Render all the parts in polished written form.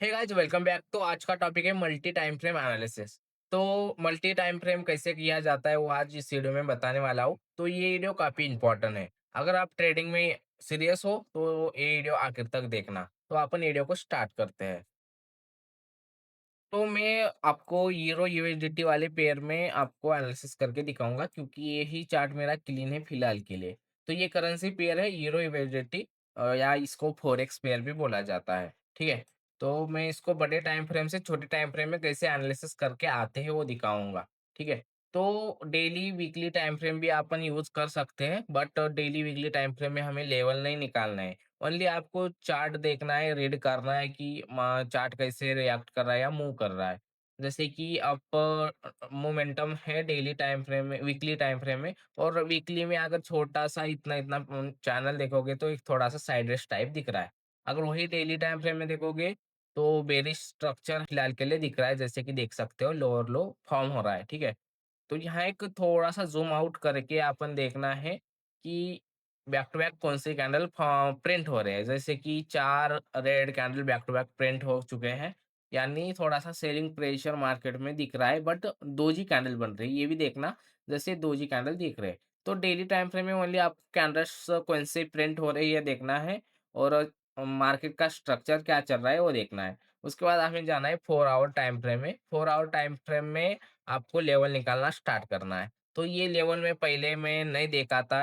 Hey guys welcome back. तो आज का टॉपिक है मल्टी टाइम फ्रेम एनालिसिस। तो मल्टी टाइम फ्रेम कैसे किया जाता है वो आज इस वीडियो में बताने वाला हूँ। तो ये वीडियो काफी इंपॉर्टेंट है। अगर आप ट्रेडिंग में सीरियस हो तो ये वीडियो आखिर तक देखना। तो अपन वीडियो को स्टार्ट करते हैं। तो मैं आपको यूरो यूएसडीटी वाले पेयर में आपको एनालिसिस करके दिखाऊंगा क्योंकि ये ही चार्ट मेरा क्लीन है फिलहाल के लिए। तो ये करेंसी पेयर है यूरो यूएसडीटी, या इसको फॉरेक्स पेयर भी बोला जाता है। ठीक है। तो मैं इसको बड़े टाइम फ्रेम से छोटे टाइम फ्रेम में कैसे एनालिसिस करके आते हैं वो दिखाऊंगा। ठीक है। तो डेली वीकली टाइम फ्रेम भी अपन यूज कर सकते हैं, but daily weekly time frame में हमें लेवल नहीं निकालना है। ओनली आपको चार्ट देखना है, रीड करना है कि चार्ट कैसे रिएक्ट कर रहा है या मूव कर रहा है। जैसे कि आप मोमेंटम है डेली टाइम फ्रेम में, वीकली टाइम फ्रेम में, और वीकली में अगर छोटा-सा इतना-इतना चैनल देखोगे तो एक थोड़ा-सा साइडवेज टाइप दिख रहा है। अगर वही डेली टाइम फ्रेम में देखोगे तो बेरिश स्ट्रक्चर फिलहाल के लिए दिख रहा है, जैसे कि देख सकते हो लोअर लो फॉर्म हो रहा है, ठीक है? तो यहाँ एक थोड़ा-सा ज़ूम आउट करके अपन देखना है कि बैक टू बैक कौन से कैंडल प्रिंट हो रहे हैं। जैसे कि 4 red candle back to back print हो चुके हैं, यानी थोड़ा-सा सेलिंग प्रेशर मार्केट में दिख रहा है, बट दोजी कैंडल बन रही है, ये भी देखना। जैसे दोजी कैंडल दिख रहे हैं, तो डेली टाइम फ्रेम में ओनली आप कैंडल्स कौन से प्रिंट हो रही है देखना है, और मार्केट का स्ट्रक्चर क्या चल रहा है वो देखना है। उसके बाद हमें जाना है 4 आवर टाइम फ्रेम में। 4 आवर टाइम फ्रेम में आपको लेवल निकालना स्टार्ट करना है। तो ये लेवल में पहले मैं नहीं देखा था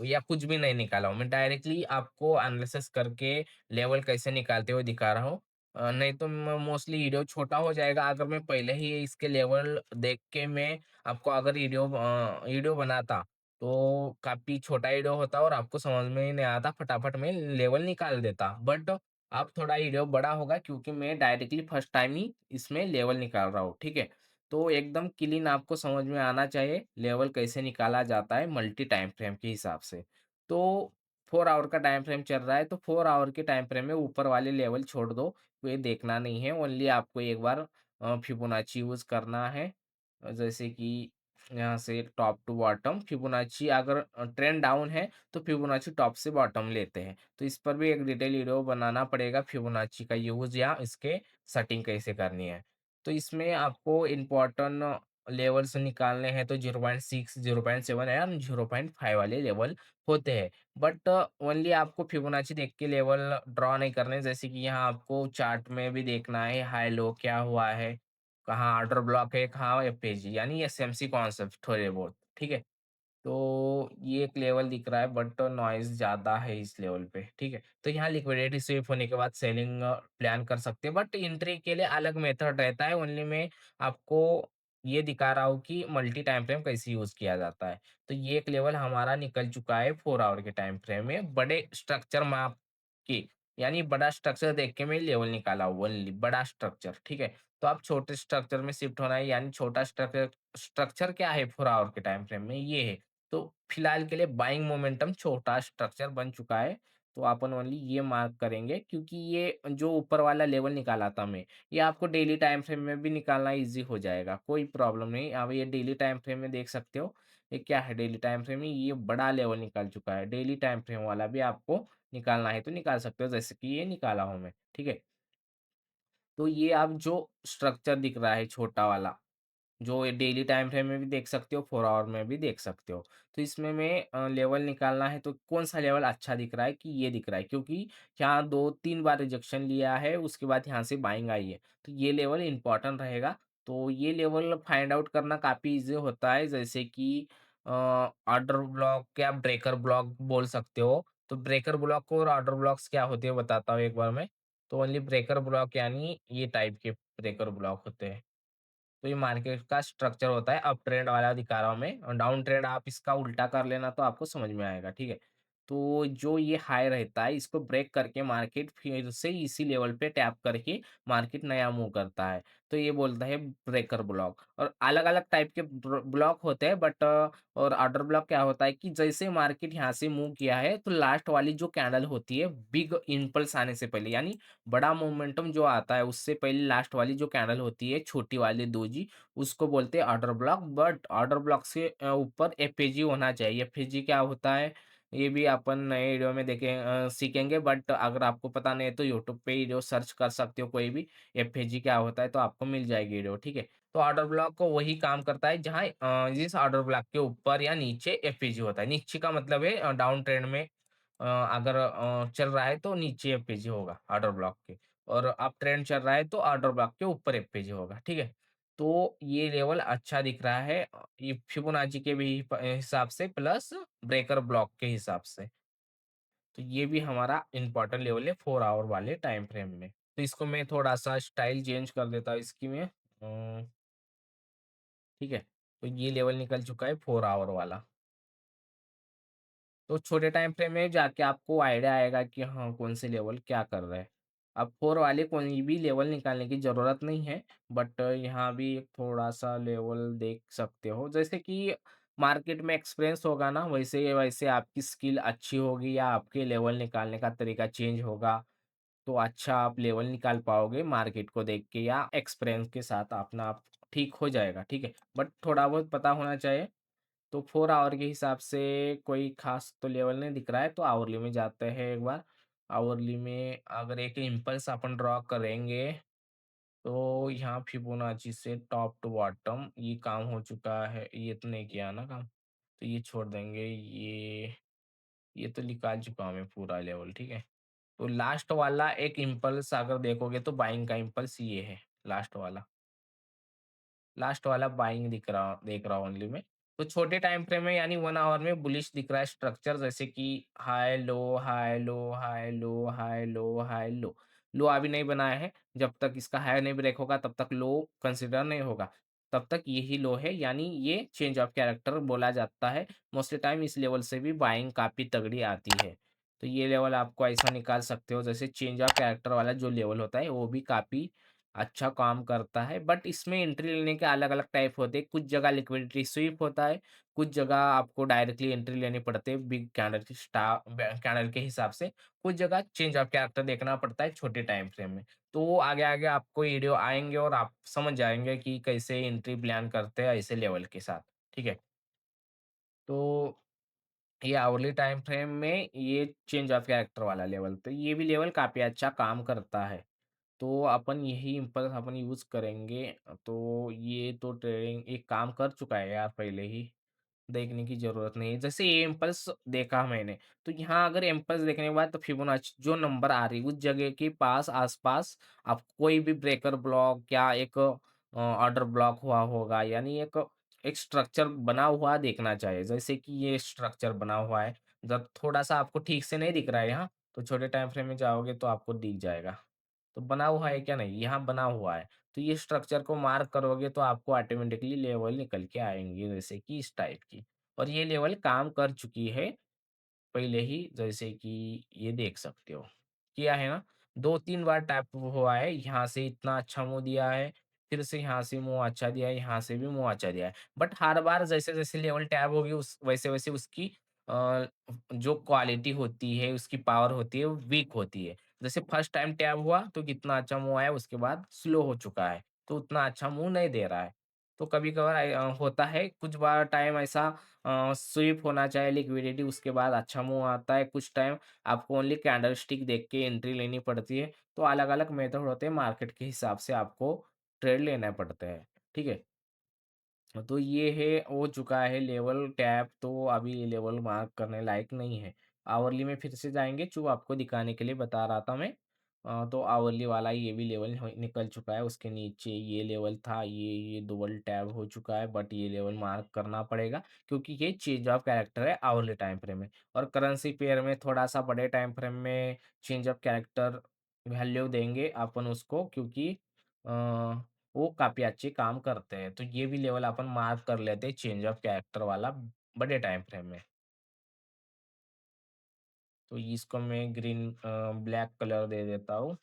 या कुछ भी नहीं निकाला हूँ। मैं डायरेक्टली आपको एनालिसिस करके लेवल कैसे निकालते हुए दिखा रहा हूँ। नहीं तो म मोस्टली वीडियो छोटा हो जाएगा अगर मैं पहले ही इसके लेवल देख के मैं आपको अगर वीडियो बनाता, तो काफ़ी छोटा वीडियो होता और आपको समझ में ही नहीं आता, फटाफट मैं लेवल निकाल देता। बट अब थोड़ा वीडियो बड़ा होगा क्योंकि मैं डायरेक्टली फर्स्ट टाइम ही इसमें लेवल निकाल रहा हूँ, ठीक है? तो एकदम क्लीन आपको समझ में आना चाहिए लेवल कैसे निकाला जाता है मल्टी टाइम फ्रेम के हिसाब से। तो 4 आवर का टाइम फ्रेम चल रहा है, तो 4 आवर के टाइम फ्रेम में ऊपर वाले लेवल छोड़ दो, कोई देखना नहीं है। ओनली आपको एक बार फिबोनाची यूज़ करना है। जैसे कि यहाँ से टॉप टू बॉटम फिबोनाची, अगर ट्रेंड डाउन है तो फिबोनाची टॉप से बॉटम लेते हैं। तो इस पर भी एक डिटेल वीडियो बनाना पड़ेगा, फिबोनाची का यूज़ या इसके सेटिंग कैसे करनी है। तो इसमें आपको इम्पोर्टेंट लेवल्स निकालने हैं, तो 0.6, 0.7 एंड 0.5 वाले लेवल होते हैं। बट ओनली आपको फिबोनाची देख के लेवल ड्रॉ नहीं करने, जैसे कि यहाँ आपको चार्ट में भी देखना है हाई लो क्या हुआ है, कहाँ ऑर्डर ब्लॉक है, कहाँ एफएजी यानी एसएमसी कॉन्सेप्ट थोड़े बहुत, ठीक है? तो ये एक लेवल दिख रहा है, बट नॉइज़ ज़्यादा है इस लेवल पे, ठीक है? तो यहाँ लिक्विडिटी स्वीप होने के बाद सेलिंग प्लान कर सकते हैं, बट एंट्री के लिए अलग मेथड रहता है। ओनली मैं आपको ये दिखा रहा हूँ कि मल्टी टाइम फ्रेम कैसे यूज़ किया जाता है। तो ये एक लेवल हमारा निकल चुका है 4 आवर के टाइम फ्रेम में, बड़े स्ट्रक्चर माप की, यानी बड़ा स्ट्रक्चर देख के मैं लेवल निकाला हूँ ओनली, बड़ा स्ट्रक्चर, ठीक है? तो आप छोटे स्ट्रक्चर में शिफ्ट होना है, यानी छोटा स्ट्रक्चर स्ट्रक्चर क्या है 4 आवर के टाइम फ्रेम में, ये है। तो फिलहाल के लिए बाइंग मोमेंटम छोटा स्ट्रक्चर बन चुका है, तो अपन ओनली ये मार्क करेंगे क्योंकि ये जो ऊपर वाला लेवल निकाला था मैं, ये आपको डेली टाइम फ्रेम में भी निकालना ईज़ी हो जाएगा, कोई प्रॉब्लम नहीं। अब ये डेली टाइम फ्रेम में देख सकते हो, ये क्या है डेली टाइम फ्रेम में, ये बड़ा लेवल निकल चुका है। डेली टाइम फ्रेम वाला भी आपको निकालना है तो निकाल सकते हो, जैसे कि ये निकाला हूँ मैं, ठीक है? तो ये आप जो स्ट्रक्चर दिख रहा है छोटा वाला, जो ये डेली टाइम फ्रेम में भी देख सकते हो, 4 आवर में भी देख सकते हो। तो इसमें मैं लेवल निकालना है तो कौन-सा लेवल अच्छा दिख रहा है कि ये दिख रहा है, क्योंकि यहाँ 2-3 बार रिजेक्शन लिया है, उसके बाद यहाँ से बाइंग आई है। तो ये लेवल इम्पोर्टेंट रहेगा। तो ये लेवल फाइंड आउट करना काफ़ी ईज़ी होता है, जैसे कि ऑर्डर ब्लॉक या ब्रेकर ब्लॉक बोल सकते हो। तो ब्रेकर ब्लॉक और ऑर्डर ब्लॉक्स क्या होते हैं बताता हूँ एक बार मैं। तो ओनली ब्रेकर ब्लॉक यानी ये टाइप के ब्रेकर ब्लॉक होते हैं। तो ये मार्केट का स्ट्रक्चर होता है, अप ट्रेंड वाला दिखा रहा हूँ मैं, और डाउन ट्रेंड आप इसका उल्टा कर लेना तो आपको समझ में आएगा, ठीक है? तो जो ये हाई रहता है, इसको ब्रेक करके मार्केट फिर से इसी लेवल पे टैप करके मार्केट नया मूव करता है। तो ये बोलता है ब्रेकर ब्लॉक, और अलग-अलग टाइप के ब्लॉक होते हैं, बट और ऑर्डर ब्लॉक क्या होता है कि जैसे मार्केट यहाँ से मूव किया है, तो लास्ट वाली जो कैंडल होती है, बिग इम्पल्स आने से पहले, यानी बड़ा मोमेंटम जो आता है उससे पहले लास्ट वाली जो कैंडल होती है छोटी वाली दोजी, उसको बोलते हैं order block. But order block से ऊपर एफएजी होना चाहिए। एफएजी क्या होता है, ये भी अपन नए वीडियो में सीखेंगे, बट अगर आपको पता नहीं है तो यूट्यूब पे वीडियो सर्च कर सकते हो कोई भी, एफएजी क्या होता है तो आपको मिल जाएगी वीडियो, ठीक है? तो ऑर्डर ब्लॉक को वही काम करता है जहाँ जिस ऑर्डर ब्लॉक के ऊपर या नीचे एफएजी होता है। नीचे का मतलब है डाउन ट्रेंड में अगर चल रहा है तो नीचे एफएजी होगा ऑर्डर ब्लॉक के, और अप ट्रेंड चल रहा है तो ऑर्डर ब्लॉक के ऊपर एफएजी होगा, ठीक है? तो ये लेवल अच्छा दिख रहा है ये फिबोनाची के भी हिसाब से प्लस ब्रेकर ब्लॉक के हिसाब से। तो ये भी हमारा इम्पोर्टेंट लेवल है 4 आवर वाले टाइम फ्रेम में। तो इसको मैं थोड़ा-सा स्टाइल चेंज कर देता हूँ इसकी मैं ठीक है? तो ये लेवल निकल चुका है 4 आवर वाला। तो छोटे टाइम फ्रेम में जाके आपको आइडिया आएगा कि हाँ, कौन से लेवल क्या कर रहा है। अब 4 वाले कोई भी लेवल निकालने की ज़रूरत नहीं है, बट यहाँ भी एक थोड़ा-सा लेवल देख सकते हो। जैसे कि मार्केट में एक्सपीरियंस होगा ना, वैसे-वैसे आपकी स्किल अच्छी होगी या आपके लेवल निकालने का तरीका चेंज होगा, तो अच्छा आप लेवल निकाल पाओगे मार्केट को देख के या एक्सपीरियंस के साथ अपना आप ठीक हो जाएगा, ठीक है? बट थोड़ा बहुत पता होना चाहिए। तो 4 आवर के हिसाब से कोई ख़ास तो लेवल नहीं दिख रहा है, तो आवरली में जाते हैं एक बार। आवरली में अगर एक इम्पल्स अपन ड्रॉ करेंगे, तो यहाँ फिबोनाची से टॉप टू बॉटम ये काम हो चुका है। ये तो नहीं किया ना काम, तो ये छोड़ देंगे। ये तो निकाल चुका हूँ मैं पूरा लेवल, ठीक है? तो लास्ट वाला एक इम्पल्स अगर देखोगे तो बाइंग का इम्पल्स ये है, लास्ट वाला। लास्ट वाला बाइंग देख रहा हूँ ओनली मैं। तो छोटे टाइम फ्रेम में यानी 1 आवर में बुलिश दिख रहा है स्ट्रक्चर जैसे कि हाई, लो, हाई, लो, हाई, लो, हाई, लो, हाई, लो। लो अभी नहीं बनाया है, जब तक इसका हाई नहीं ब्रेक होगा तब तक लो कंसीडर नहीं होगा। तब तक यही लो है यानी ये चेंज ऑफ कैरेक्टर बोला जाता है। मोस्टली टाइम इस लेवल से भी बाइंग काफ़ी तगड़ी आती है। तो ये लेवल आपको ऐसा निकाल सकते हो जैसे चेंज ऑफ कैरेक्टर वाला जो लेवल होता है वो भी काफ़ी अच्छा काम करता है, बट इसमें एंट्री लेने के अलग-अलग टाइप होते हैं। कुछ जगह लिक्विडिटी स्वीप होता है, कुछ जगह आपको डायरेक्टली एंट्री लेनी पड़ती है बिग कैंडल की कैंडल के हिसाब से। कुछ जगह चेंज ऑफ कैरेक्टर देखना पड़ता है छोटे टाइम फ्रेम में। तो आगे-आगे आपको वीडियो आएँगे और आप समझ जाएँगे कि कैसे एंट्री प्लान करते हैं ऐसे लेवल के साथ, ठीक है? तो ये आवरली टाइम फ्रेम में ये चेंज ऑफ कैरेक्टर वाला लेवल, तो ये भी लेवल काफ़ी अच्छा काम करता है। तो अपन यही इम्पल्स अपन यूज़ करेंगे। तो ये तो ट्रेडिंग एक काम कर चुका है यार पहले ही, देखने की ज़रूरत नहीं है। जैसे ये इम्पल्स देखा मैंने, तो यहाँ अगर इम्पल्स देखने के बाद तो फिबोनाची जो नंबर आ रही है, उस जगह के पास आस-पास आप कोई भी ब्रेकर ब्लॉक या एक ऑर्डर ब्लॉक हुआ होगा, यानी एक स्ट्रक्चर बना हुआ देखना चाहिए। जैसे कि ये स्ट्रक्चर बना हुआ है, जब थोड़ा-सा आपको ठीक से नहीं दिख रहा है यहाँ, तो छोटे टाइम फ्रेम में जाओगे तो आपको दिख जाएगा। तो बना हुआ है क्या? नहीं, यहाँ बना हुआ है। तो ये स्ट्रक्चर को मार्क करोगे तो आपको ऑटोमेटिकली लेवल निकल के आएँगे जैसे कि इस टाइप की। और ये लेवल काम कर चुकी है पहले ही, जैसे कि ये देख सकते हो। किया है ना? 2-3 बार टैप हुआ है, यहाँ से इतना अच्छा मुँह दिया है, फिर से यहाँ से मुँह अच्छा दिया है, यहाँ से भी मुँह अच्छा दिया है। बट हर बार जैसे-जैसे लेवल टैप होगी उस वैसे-वैसे उसकी अ, जो क्वालिटी होती है, उसकी पावर होती है, वो वीक होती है। जैसे फर्स्ट टाइम टैप हुआ तो कितना अच्छा मुँह आया, उसके बाद स्लो हो चुका है, तो उतना अच्छा मुँह नहीं दे रहा है। तो कभी-कभार होता है, कुछ बार टाइम ऐसा स्वीप होना चाहिए लिक्विडिटी, उसके बाद अच्छा मूव आता है। कुछ टाइम आपको ओनली कैंडलस्टिक देख के एंट्री लेनी पड़ती है। तो अलग-अलग मेथड होते हैं, मार्केट के हिसाब से आपको ट्रेड लेने पड़ते हैं। ठीक है? तो ये है हो चुका है लेवल टैप, तो अभी ये लेवल मार्क करने लायक नहीं है। आवरली में फिर से जाएँगे, जो आपको दिखाने के लिए बता रहा था मैं। तो आवरली वाला ये भी लेवल हो निकल चुका है, उसके नीचे ये लेवल था, ये डबल टैप हो चुका है, बट ये लेवल मार्क करना पड़ेगा क्योंकि ये चेंज ऑफ कैरेक्टर है आवरली टाइम फ्रेम में। और करेंसी पेयर में थोड़ा-सा बड़े टाइम फ्रेम में चेंज ऑफ कैरेक्टर वैल्यू देंगे अपन उसको, क्योंकि अ वो काफ़ी अच्छे काम करते हैं। तो ये भी लेवल अपन मार्क कर लेते हैं चेंज ऑफ कैरेक्टर वाला बड़े टाइम फ्रेम में। तो इसको मैं ब्लैक कलर दे देता हूँ।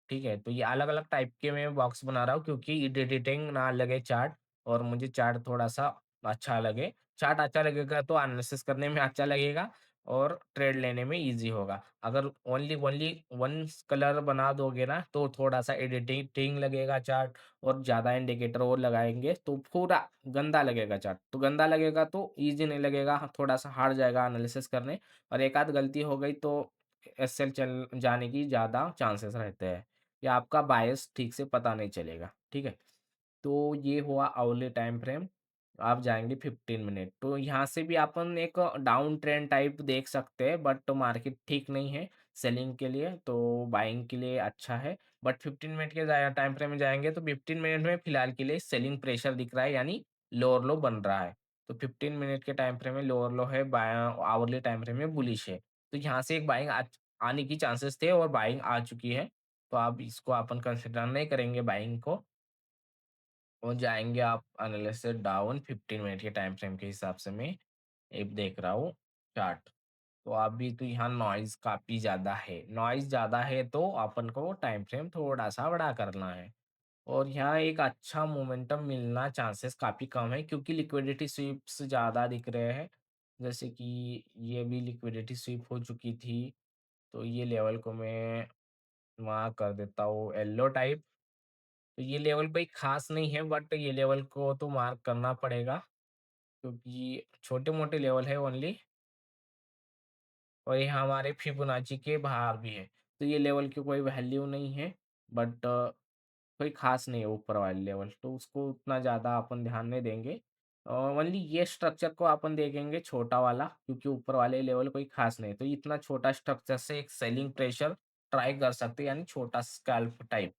ठीक है? तो ये अलग-अलग टाइप के मैं बॉक्स बना रहा हूँ क्योंकि इरिटेटिंग ना लगे चार्ट, और मुझे चार्ट थोड़ा-सा अच्छा लगे। चार्ट अच्छा लगेगा तो एनालिसिस करने में अच्छा लगेगा, और ट्रेड लेने में ईज़ी होगा। अगर ओनली ओनली वन कलर बना दोगे ना, तो थोड़ा-सा एडिटिंग लगेगा चार्ट और ज़्यादा इंडिकेटर और लगाएँगे, तो पूरा गंदा लगेगा चार्ट। तो गंदा लगेगा तो ईज़ी नहीं लगेगा, थोड़ा-सा हार्ड जाएगा एनालिसिस करने और एक आध गलती हो गई तो एसएल चल जाने की ज़्यादा चांसेस रहते हैं या आपका बायस ठीक से पता नहीं चलेगा, ठीक है? तो ये हुआ आवर्ली टाइम फ्रेम, आप जाएँगे 15 मिनट। तो यहाँ से भी अपन एक डाउन ट्रेंड टाइप देख सकते हैं, बट मार्केट ठीक नहीं है सेलिंग के लिए, तो बाइंग के लिए अच्छा है। बट 15 मिनट के टाइम फ्रेम में जाएँगे तो 15 मिनट में फिलहाल के लिए सेलिंग प्रेशर दिख रहा है, यानी लोअर लो बन रहा है। तो 15 मिनट के टाइम फ्रेम में लोअर लो है, आवर्ली टाइम फ्रेम में बुलिश है। तो यहाँ से एक बाइंग आने की चांसेस थे और बाइंग आ चुकी है। तो आप इसको अपन कंसिडर नहीं करेंगे बाइंग को। और जाएँगे आप एनालिसिस डाउन 15 मिनट के टाइम फ्रेम के हिसाब से मैं एक देख रहा हूँ चार्ट। तो अभी तो यहाँ नॉइज़ काफ़ी ज़्यादा है। नॉइज़ ज़्यादा है तो अपन को टाइम फ्रेम थोड़ा-सा बड़ा करना है। और यहाँ एक अच्छा मोमेंटम मिलना चांसेस काफ़ी कम है क्योंकि लिक्विडिटी स्वीप्स ज़्यादा दिख रहे हैं। जैसे कि ये भी लिक्विडिटी स्वीप हो चुकी थी। तो ये लेवल को मैं मार्क कर देता हूँ येलो टाइप। तो ये लेवल कोई ख़ास नहीं है बट ये लेवल को तो मार्क करना पड़ेगा क्योंकि छोटे-मोटे लेवल है ओनली और ये हमारे फिबोनाची के बाहर भी है। तो ये लेवल की कोई वैल्यू नहीं है बट कोई ख़ास नहीं है ऊपर वाले लेवल, तो उसको उतना ज़्यादा अपन ध्यान नहीं देंगे। ओनली ये स्ट्रक्चर को अपन देखेंगे छोटा वाला क्योंकि ऊपर वाले लेवल कोई ख़ास नहीं है। तो इतना छोटा स्ट्रक्चर से एक सेलिंग प्रेशर ट्राई कर सकते हैं यानी छोटा स्कैल्प टाइप।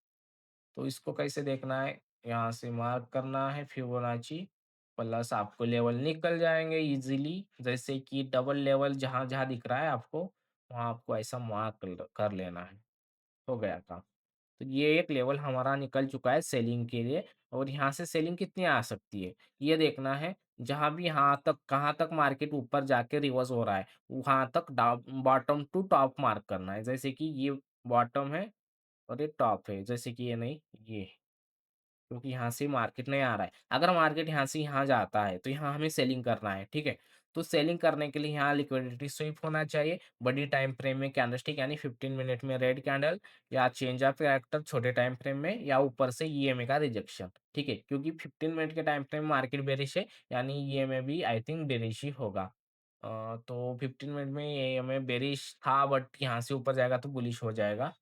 तो इसको कैसे देखना है, यहाँ से मार्क करना है फिबोनाची प्लस आपको लेवल निकल जाएँगे ईज़िली। जैसे कि डबल लेवल जहाँ-जहाँ दिख रहा है आपको, वहाँ आपको ऐसा मार्क कर लेना है, हो गया काम। तो ये एक लेवल हमारा निकल चुका है सेलिंग के लिए और यहाँ से सेलिंग कितनी आ सकती है, ये देखना है। जहाँ भी यहाँ तक कहाँ तक मार्केट ऊपर जाके रिवर्स हो रहा है, वहाँ तक बॉटम टू टॉप मार्क करना है। जैसे कि ये बॉटम है और ये टॉप है, जैसे कि ये नहीं, ये। क्योंकि यहाँ से मार्केट नहीं आ रहा है। अगर मार्केट यहाँ से यहाँ जाता है, तो यहाँ हमें सेलिंग करना है, ठीक है? तो सेलिंग करने के लिए यहाँ लिक्विडिटी स्वीप होना चाहिए, बड़ी टाइम फ्रेम में कैंडलस्टिक यानी 15 मिनट में रेड कैंडल या चेंज ऑफ कैरेक्टर छोटे टाइम फ्रेम में या ऊपर से ईएमए का रिजेक्शन, ठीक है? क्योंकि 15 मिनट के टाइम फ्रेम में मार्केट बेरिश है, यानी ईएमए भी आई थिंक बेरिश ही होगा। तो 15 मिनट में ईएमए बेरिश था बट यहाँ से ऊपर जाएगा तो बुलिश हो जाएगा।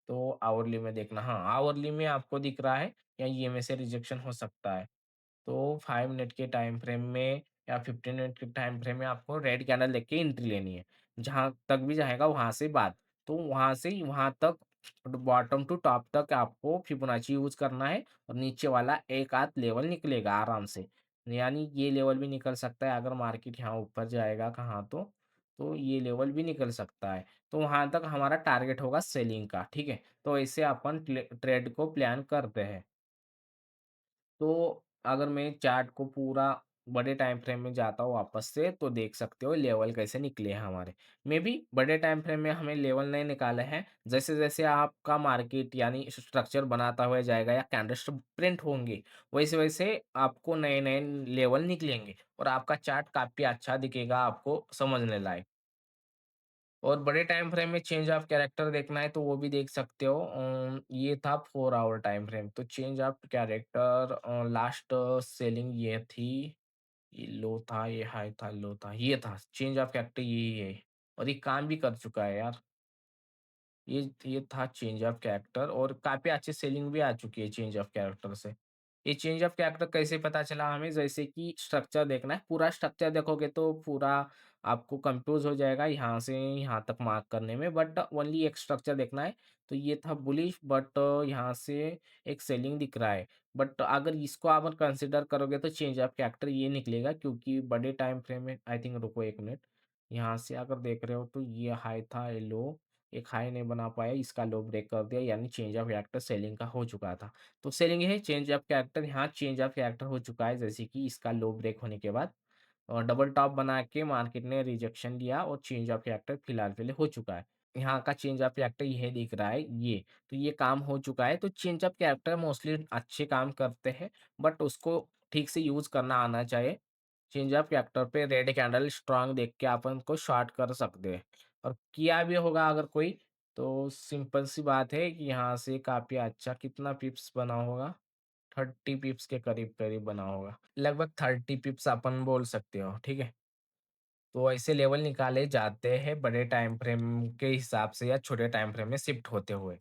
तो आवरली में देखना हाँ, आवरली में आपको दिख रहा है या ईएमए से रिजेक्शन हो सकता है। तो 5 मिनट के टाइम फ्रेम में या 15 मिनट के टाइम फ्रेम में आपको रेड कैंडल देख के एंट्री लेनी है। जहाँ तक भी जाएगा वहाँ से बाद। तो वहाँ से वहाँ तक बॉटम टू टॉप तक आपको फिबोनाची यूज़ करना है और नीचे वाला एक आध लेवल निकलेगा आराम से। यानी ये लेवल भी निकल सकता है अगर मार्केट यहाँ ऊपर जाएगा कहाँ तो ये लेवल भी निकल सकता है। तो वहाँ तक हमारा टारगेट होगा सेलिंग का, ठीक है? तो ऐसे अपन ट्रेड को प्लान करते हैं। तो अगर मैं चार्ट को पूरा बड़े टाइम फ्रेम में जाता हूँ वापस से, तो देख सकते हो लेवल कैसे निकले हैं हमारे। मे बी बड़े टाइम फ्रेम में हमें लेवल नहीं निकाले हैं, जैसे-जैसे आपका मार्केट यानी स्ट्रक्चर बनाता हुआ जाएगा या कैंडलस्टिक प्रिंट होंगे, वैसे-वैसे आपको नए-नए लेवल निकलेंगे और आपका चार्ट काफ़ी अच्छा दिखेगा आपको समझने लायक। और बड़े टाइम फ्रेम में चेंज ऑफ कैरेक्टर देखना है तो वो भी देख सकते हो। ये था 4 आवर टाइम फ्रेम तो change of character last selling ये थी, ये लो था, ये हाई था, लो था, ये था चेंज ऑफ कैरेक्टर यही है और ये काम भी कर चुका है यार। ये था चेंज ऑफ कैरेक्टर और काफ़ी अच्छी सेलिंग भी आ चुकी है चेंज ऑफ कैरेक्टर से। ये चेंज ऑफ कैरेक्टर कैसे पता चला हमें? जैसे कि स्ट्रक्चर देखना है, पूरा स्ट्रक्चर देखोगे तो पूरा आपको कंफ्यूज़ हो जाएगा यहाँ से यहाँ तक मार्क करने में, बट ओनली एक स्ट्रक्चर देखना है। तो ये था बुलिश बट यहाँ से एक सेलिंग दिख रहा है। बट अगर इसको आप कंसीडर करोगे तो चेंज ऑफ कैरेक्टर ये निकलेगा क्योंकि बड़े टाइम फ्रेम में आई थिंक रुको 1 मिनट, यहाँ से अगर देख रहे हो तो ये हाई था, ये लो, एक हाई नहीं बना पाया, इसका लो ब्रेक कर दिया यानी चेंज ऑफ कैरेक्टर सेलिंग का हो चुका था। तो सेलिंग है चेंज ऑफ कैरेक्टर, यहाँ चेंज ऑफ कैरेक्टर हो चुका है जैसे कि इसका लो ब्रेक होने के बाद डबल टॉप बना के मार्केट ने रिजेक्शन लिया और चेंज ऑफ कैरेक्टर फिलहाल के लिए हो चुका है। यहाँ का चेंज ऑफ कैरेक्टर यह दिख रहा है ये, तो ये काम हो चुका है। तो चेंज ऑफ कैरेक्टर मोस्टली अच्छे काम करते हैं बट उसको ठीक से यूज़ करना आना चाहिए। चेंज ऑफ कैरेक्टर पे रेड कैंडल स्ट्रांग देख के अपन को शॉर्ट कर सकते हैं। और किया भी होगा अगर कोई, तो सिंपल सी बात है कि यहाँ से काफ़ी अच्छा कितना पिप्स बना होगा, 30 पिप्स के करीब-करीब बना होगा। लगभग 30 पिप्स अपन बोल सकते हो, ठीक है? तो ऐसे लेवल निकाले जाते हैं बड़े टाइम फ्रेम के हिसाब से या छोटे टाइम फ्रेम में शिफ्ट होते हुए।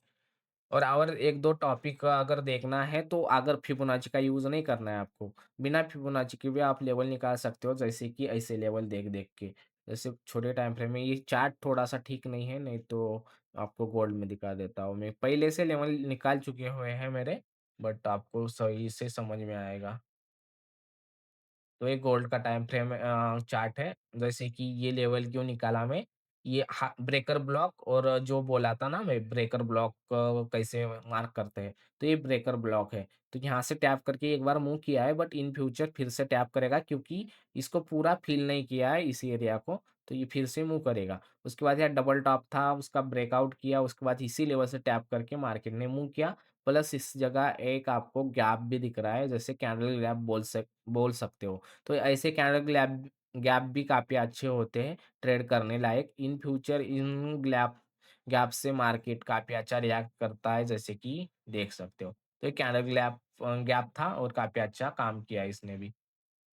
और 1-2 टॉपिक अगर देखना है तो अगर फिबोनाची का यूज़ नहीं करना है आपको, बिना फिबोनाची के भी आप लेवल निकाल सकते हो, जैसे कि ऐसे लेवल देख-देख के। जैसे छोटे टाइम फ्रेम में ये चार्ट थोड़ा-सा ठीक नहीं है, नहीं तो आपको गोल्ड में दिखा देता हूँ मैं। पहले से लेवल निकाल चुके हुए हैं मेरे, बट आपको सही से समझ में आएगा। तो ये गोल्ड का टाइम फ्रेम चार्ट है। जैसे कि ये लेवल क्यों निकाला मैं, ये ब्रेकर ब्लॉक और जो बोला था ना मैं ब्रेकर ब्लॉक कैसे मार्क करते हैं, तो ये ब्रेकर ब्लॉक है। तो यहाँ से टैप करके एक बार मूव किया है, बट इन फ्यूचर फिर से टैप करेगा क्योंकि इसको पूरा फिल नहीं किया है इस एरिया को, तो ये फिर से मूव करेगा। उसके बाद यहाँ डबल टॉप था, उसका ब्रेकआउट किया, उसके बाद इसी लेवल से टैप करके मार्केट ने मूव किया। प्लस इस जगह एक आपको गैप भी दिख रहा है, जैसे कैंडल गैप बोल सकते हो। तो ऐसे कैंडल गैप गैप भी काफ़ी अच्छे होते हैं ट्रेड करने लायक। इन फ्यूचर इन गैप गैप से मार्केट काफ़ी अच्छा रिएक्ट करता है, जैसे कि देख सकते हो। तो ये कैंडल गैप था और काफ़ी अच्छा काम किया इसने भी।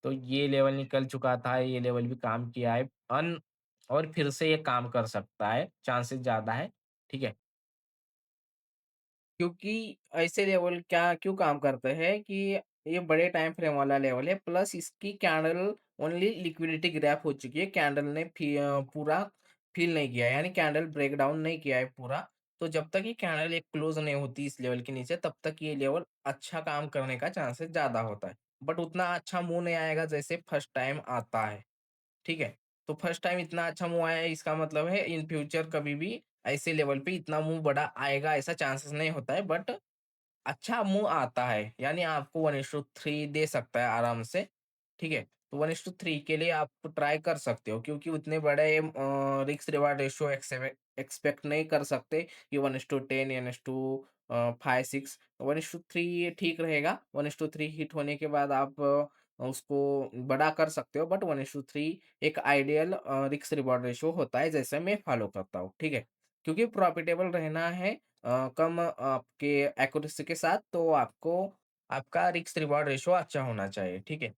तो ये लेवल निकल चुका था, ये लेवल भी काम किया है। अन और फिर से ये काम कर सकता है, चांसेस ज़्यादा है, ठीक है? क्योंकि ऐसे लेवल क्या क्यों काम करते हैं कि ये बड़े टाइम फ्रेम वाला लेवल है, प्लस इसकी कैंडल ओनली लिक्विडिटी ग्रैप हो चुकी है, कैंडल ने पूरा फिल नहीं किया है, यानी कैंडल ब्रेक डाउन नहीं किया है पूरा। तो जब तक ये कैंडल एक क्लोज नहीं होती इस लेवल के नीचे, तब तक ये लेवल अच्छा काम करने का चांसेस ज़्यादा होता है। बट उतना अच्छा मुँह नहीं आएगा जैसे फर्स्ट टाइम आता है। ठीक है? तो फर्स्ट टाइम इतना अच्छा मूव आया है, इसका मतलब है इन फ्यूचर कभी भी ऐसे लेवल पे इतना मूव बड़ा आएगा ऐसा चांसेस नहीं होता है, बट अच्छा मुँह आता है, यानी आपको 1:3 दे सकता है आराम से, ठीक है? तो 1:3 के लिए आप ट्राई कर सकते हो, क्योंकि उतने बड़े रिस्क रिवार्ड रेशियो एक्सपेक्ट नहीं कर सकते कि 1:10 या 5-6, 1:3 ठीक रहेगा। 1:3 हिट होने के बाद आप उसको बड़ा कर सकते हो, बट 1:3 एक आइडियल रिस्क रिवार्ड रेशियो होता है, जैसे मैं फॉलो करता हूँ, ठीक है? क्योंकि प्रॉफिटेबल रहना है कम आपके एक्यूरेसी के साथ, तो आपको आपका रिस्क रिवार्ड रेशियो अच्छा होना चाहिए, ठीक है?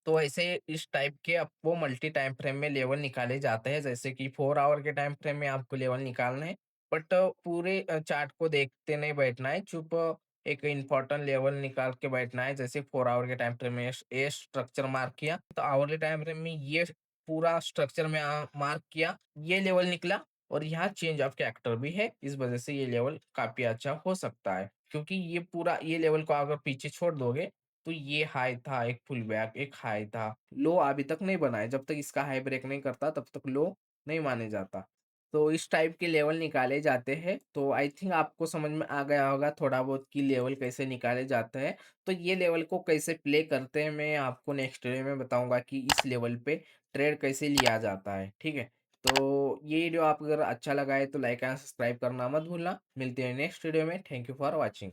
तो ऐसे इस टाइप के आपको मल्टी टाइम फ्रेम में लेवल निकाले जाते हैं, जैसे कि 4 आवर के टाइम फ्रेम में आपको लेवल निकालना है, बट पूरे चार्ट को देखते नहीं बैठना है, चुप एक इम्पोर्टेंट लेवल निकाल के बैठना है। जैसे 4 आवर के टाइम फ्रेम में ये स्ट्रक्चर मार्क किया, तो आवरली टाइम फ्रेम में ये पूरा स्ट्रक्चर में मार्क किया, ये लेवल निकला और यहाँ चेंज ऑफ कैरेक्टर भी है, इस वजह से ये लेवल काफ़ी अच्छा हो सकता है। क्योंकि ये पूरा ये लेवल को अगर पीछे छोड़ दोगे, तो ये हाई था, एक पुल बैक, एक हाई था। लो अभी तक नहीं बना है, जब तक इसका हाई ब्रेक नहीं करता तब तक लो नहीं माने जाता। तो इस टाइप के लेवल निकाले जाते हैं, तो आई थिंक आपको समझ में आ गया होगा थोड़ा बहुत कि लेवल कैसे निकाले जाते हैं। तो ये लेवल को कैसे प्ले करते हैं, मैं आपको नेक्स्ट वीडियो में बताऊँगा कि इस लेवल पे ट्रेड कैसे लिया जाता है, ठीक है? तो ये वीडियो आप अगर अच्छा लगा है तो लाइक एंड सब्सक्राइब करना मत भूलना। मिलते हैं नेक्स्ट वीडियो में। Thank you for watching.